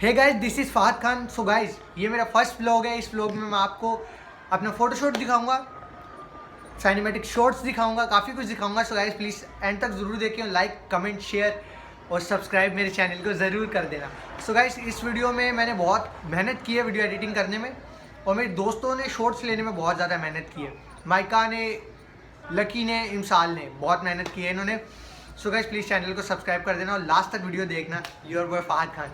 Hey guys, this is Fahad Khan. So guys, ये मेरा first vlog है। इस व्लॉग में मैं आपको अपना फोटोशूट दिखाऊंगा, सिनेमैटिक शॉट्स दिखाऊंगा, काफ़ी कुछ दिखाऊंगा। सो गाइस प्लीज़ एंड तक ज़रूर देखें, लाइक कमेंट शेयर और सब्सक्राइब मेरे चैनल को ज़रूर कर देना। सो गाइस, इस वीडियो में मैंने बहुत मेहनत की है वीडियो एडिटिंग करने में, और मेरे दोस्तों ने शॉट्स लेने में बहुत ज़्यादा मेहनत की है। माइका ने, लकी ने, इमसाल ने बहुत मेहनत की है इन्होंने। सो गाइस प्लीज़ चैनल को सब्सक्राइब कर देना और लास्ट तक वीडियो देखना। Your boy Fahad Khan.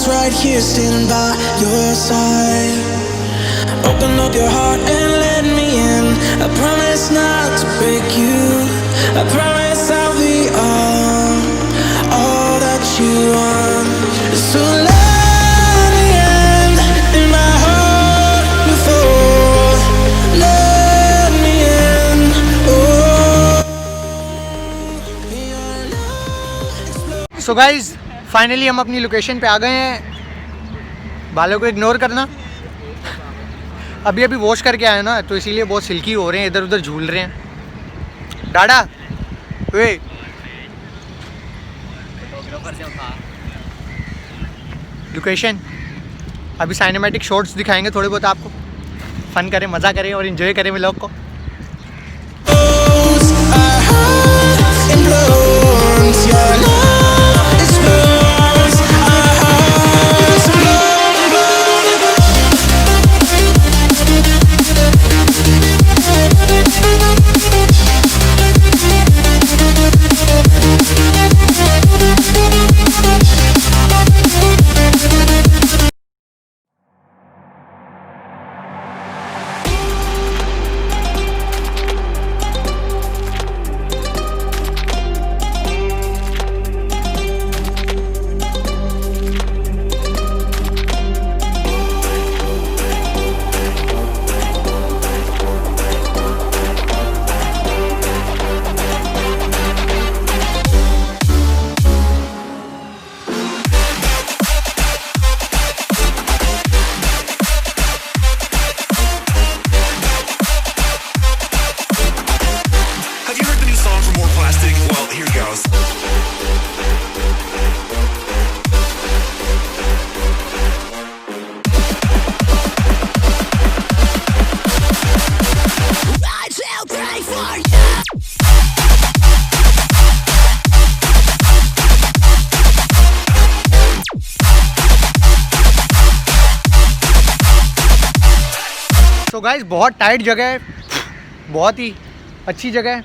Right here standing by your side. Open up your heart and let me in. I promise not to break you. I promise I'll be all that you want. So let me in my heart before. Let me in. So guys, finally हम अपनी location पे आ गए हैं। बालों को ignore करना। अभी अभी वॉश करके आए ना, तो इसीलिए बहुत सिल्की हो रहे हैं, इधर उधर झूल रहे हैं। डाडा वे लोकेशन अभी सिनेमैटिक शॉट्स दिखाएंगे थोड़े बहुत आपको। फन करें, मज़ा करें और इन्जॉय करें व्लॉग को। तो गाइस बहुत टाइट जगह है, बहुत ही अच्छी जगह है,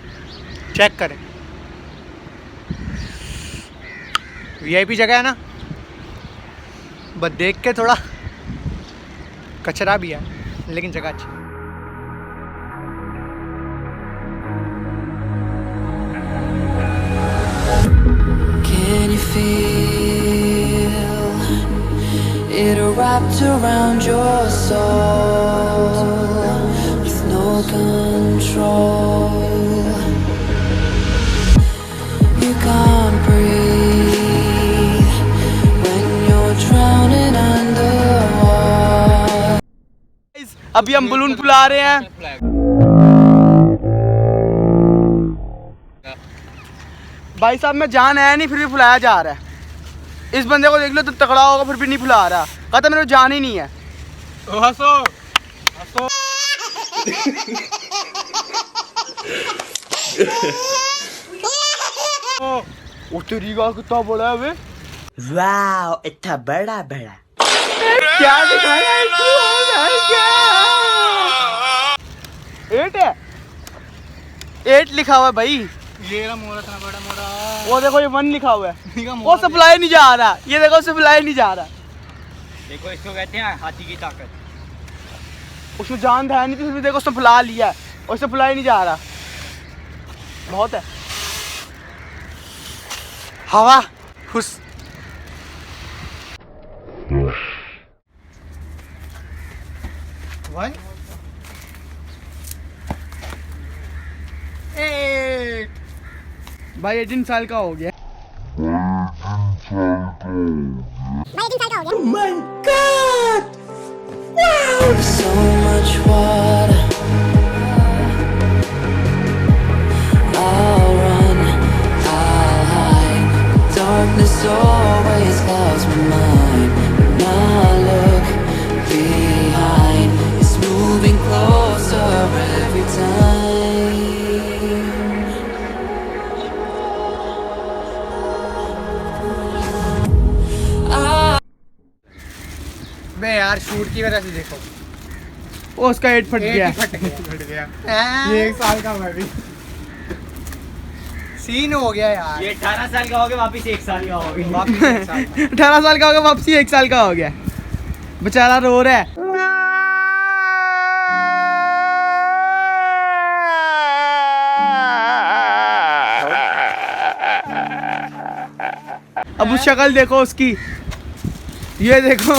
चेक करें। वीआईपी जगह है ना, बस देख के थोड़ा कचरा भी है, लेकिन जगह अच्छी है। Can you feel it wrapped around your soul with no control? You can't breathe when you're drowning underwater. अभी हम बलून फुला रहे हैं। भाई साहब में जान है नहीं, फिर भी फुलाया जा रहा है। इस बंदे को देख लो तो तगड़ा होगा, फिर भी नहीं फुला रहा। कहता मेरे को जान ही नहीं है। हंसो हंसो। ओ तेरी का कितना बड़ा है वे। वाओ, इतना बड़ा बड़ा। क्या दिखाया है क्या? 8 है, 8 लिखा हुआ है भाई। ये रहा मोरा, इतना बड़ा मोरा। वो देखो ये 1 लिखा हुआ है। वो सप्लाई नहीं जा रहा, ये देखो सप्लाई नहीं जा रहा। देखो इसको कहते हैं हाथी की ताकत। उसमें जान है नहीं, तो फिर भी देखो उसने फुला लिया और सप्लाई नहीं जा रहा। बहुत है हवा खुश। वन 8 भाई 18 साल का हो गया। So much water. I'll run, I'll hide. Darkness always clouds my mind. When I look behind, it's moving closer every time. बे यार शूट की वजह से देखो ओ उसका 8 फट गया। फट गया ये 1 साल का मैं भी। सीन हो गया यार। ये 18 साल का हो गया, वापिस 1 साल का हो गया। वापिस एक साल का। 18 साल का हो गया, वापसी 1 साल का हो गया। बेचारा रो रहा है। अब उस शक्ल देखो उसकी, ये देखो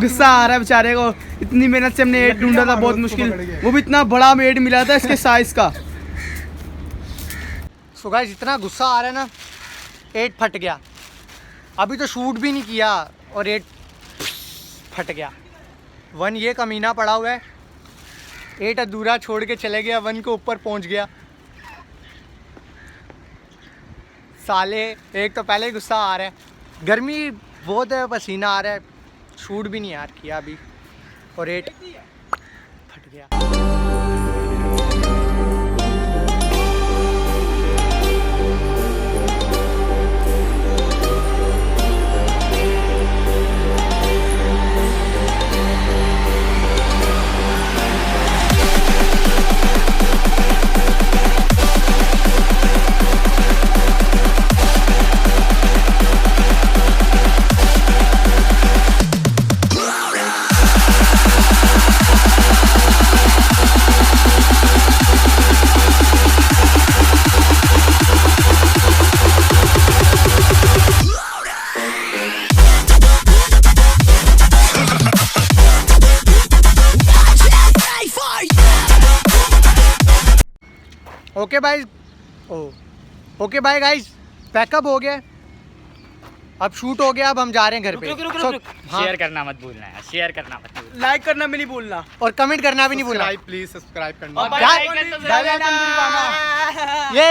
गुस्सा आ रहा है बेचारे को। इतनी मेहनत से हमने 8 ढूंढा था, बहुत मुश्किल, वो भी इतना बड़ा मेड मिला था इसके साइज का। सो गाइस इतना गुस्सा आ रहा है ना, 8 फट गया। अभी तो शूट भी नहीं किया और 8 फट गया। 1 ये कमीना पड़ा हुआ है, 8 अधूरा छोड़ के चले गया, 1 के ऊपर पहुंच गया। साले एक तो पहले ही गुस्सा आ रहा है, गर्मी बहुत है, पसीना आ रहा है, शूट भी नहीं यार किया अभी और 8 फट गया। ओके भाई, ओके भाई गाइस, पैकअप हो गया, अब शूट हो गया, अब हम जा रहे हैं घर पे। रुक। शेयर करना मत भूलना है, शेयर करना मत भूलना। लाइक करना भी नहीं भूलना और कमेंट करना भी नहीं भूलना। प्लीज सब्सक्राइब करना। और बेल आइकन तो जरूर दबाना। ये